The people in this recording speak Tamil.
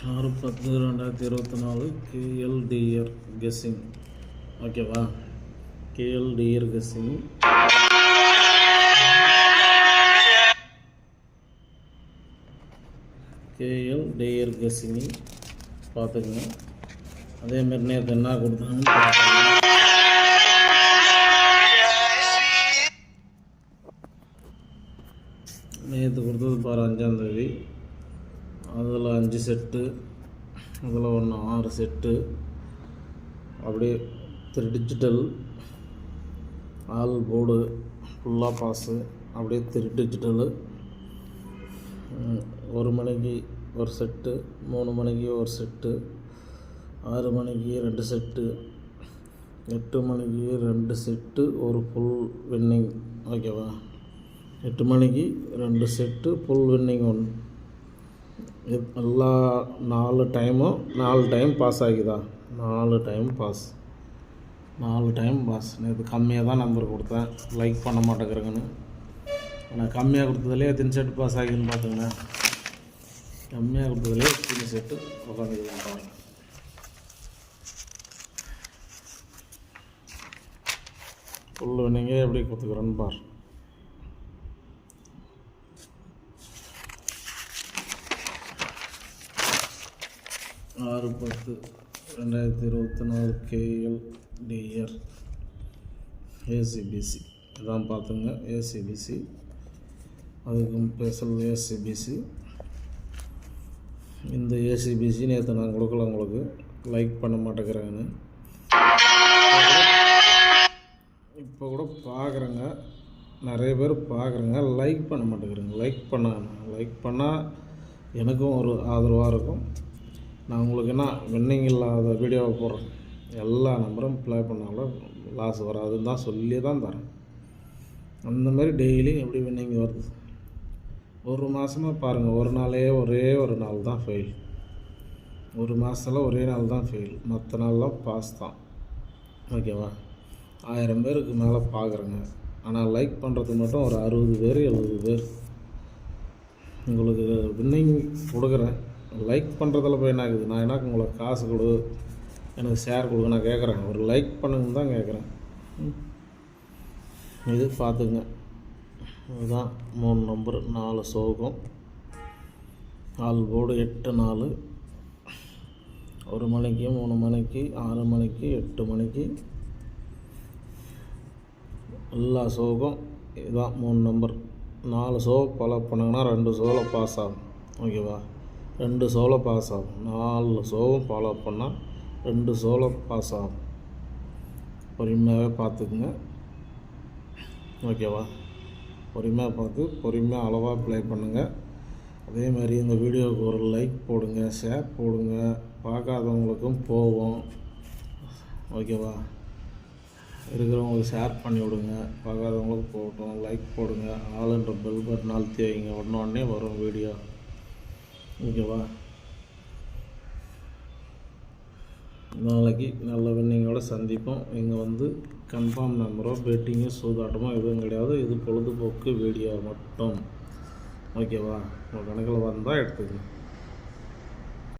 6/10/2024 KLDR கெஸ்ஸிங். ஓகேவா? KLDR guessing. KLDR கெஸ்ஸிங் பார்த்துக்குங்க. அதேமாரி நேற்று என்ன கொடுத்தாங்கன்னு பார்த்துங்க. நேற்று கொடுத்தது பாரு 5ஆம் தேதி. அதில் 5 செட்டு, அதில் 6 செட்டு, அப்படியே 3 டிஜிட்டல் ஆல் போர்டு ஃபுல்லாக பாஸு, அப்படியே 3 டிஜிட்டலு. 1 மணிக்கு ஒரு செட்டு, 3 மணிக்கு ஒரு செட்டு, 6 மணிக்கு 2 செட்டு, 8 மணிக்கு 2 செட்டு, ஒரு ஃபுல் வின்னிங். ஓகேவா? 8 மணிக்கு 2 செட்டு, ஃபுல் வின்னிங் 1. எல்லா 4 டைமும் 4 டைம் பாஸ் ஆகிதா? 4 டைம் பாஸ், 4 டைம் பாஸ். நேற்று கம்மியாக தான் நம்பர் கொடுத்தேன், லைக் பண்ண மாட்டேங்கிறேங்கன்னு. ஆனால் கம்மியாக கொடுத்ததுலேயே எத்தனை செட்டு பாஸ் ஆகிதுன்னு பார்த்துங்க. கம்மியாக கொடுத்ததுலேயே எத்தனை செட்டு உட்காந்துக்கலாம் பாருங்க. ஃபுல் வின்னிங்கே எப்படி கொடுத்துக்கிறேன்னு பாரு. 6/10/2024 KLDR ACBC இதான் பார்த்துங்க. ACBC அதுக்கும் ஸ்பெஷல் ACBC. இந்த ACBC நேற்று நான் கொடுக்கல, உங்களுக்கு லைக் பண்ண மாட்டேங்கிறேங்கன்னு. இப்போ கூட பார்க்குறேங்க, நிறைய பேர் பார்க்குறேங்க, லைக் பண்ண மாட்டேங்கிறேங்க. லைக் பண்ணால் எனக்கும் ஒரு ஆதரவாக இருக்கும். நான் உங்களுக்கு என்ன வின்னிங் இல்லாத வீடியோவை போடுறேன். எல்லா நம்பரும் ப்ளே பண்ணாலும் லாஸ் வராதுன்னு தான் சொல்லி தான் தரேன். அந்த மாதிரி டெய்லி எப்படி வின்னிங் வருது. ஒரு மாதமாக பாருங்கள், ஒரு நாளே ஒரே ஒரு நாள் தான் ஃபெயில். ஒரு மாதத்தில் ஒரே நாள் தான் ஃபெயில், மற்ற நாள்லாம் பாஸ் தான். ஓகேவா? 1000 பேருக்கு மேலே பார்க்குறேங்க. ஆனால் லைக் பண்ணுறதுக்கு மட்டும் ஒரு 60 பேர் 70 பேர். உங்களுக்கு வின்னிங் கொடுக்குறேன், லைக் பண்ணுறதில் போய் என்ன ஆகுது? நான் எனக்கு உங்களுக்கு காசு கொடு, எனக்கு ஷேர் கொடுக்க நான் கேட்குறேன். ஒரு லைக் பண்ணுங்கன்னு தான் கேட்குறேன். இது பார்த்துங்க. இதுதான் 3 நம்பர், 4 சோகம், ஆல் போர்டு 8 4, 1 மணிக்கு, 3 மணிக்கு, 6 மணிக்கு, 8 மணிக்கு, எல்லா சோகம். இதுதான் 3 நம்பர். 4 ஷோ ஃபாலோ பண்ணாங்கன்னா 2 ஷோவில் பாஸ் ஆகும். ஓகேவா? 2 ஷோவில் பாஸ் ஆகும். 4 ஷோவும் ஃபாலோ பண்ணால் 2 ஷோவில் பாஸ் ஆகும். பொறுமையாகவே பார்த்துக்குங்க. ஓகேவா? பொறுமையாக பார்த்து பொறுமையாக அளவாக ப்ளே பண்ணுங்கள். அதேமாதிரி இந்த வீடியோவுக்கு ஒரு லைக் போடுங்க, ஷேர் போடுங்க, பார்க்காதவங்களுக்கும் போவோம். ஓகேவா? இருக்கிறவங்களுக்கு ஷேர் பண்ணி விடுங்க, பார்க்காதவங்களுக்கு போகட்டும். லைக் போடுங்க, ஆளுன்ற பெல் பட்டன் அழுத்தி வைங்க, உடனே வரும் வீடியோ. ஓகேவா? நாளைக்கு நல்ல வின்னிங்கோடு சந்திப்போம். இங்கே வந்து கன்ஃபார்ம் நம்பரோ பெட்டிங்கோ சூதாட்டமோ எதுவும் கிடையாது. இது பொழுதுபோக்கு வீடியோ மட்டும். ஓகேவா? உங்கள் கணக்கில் வந்தால் எடுத்துக்கணும்.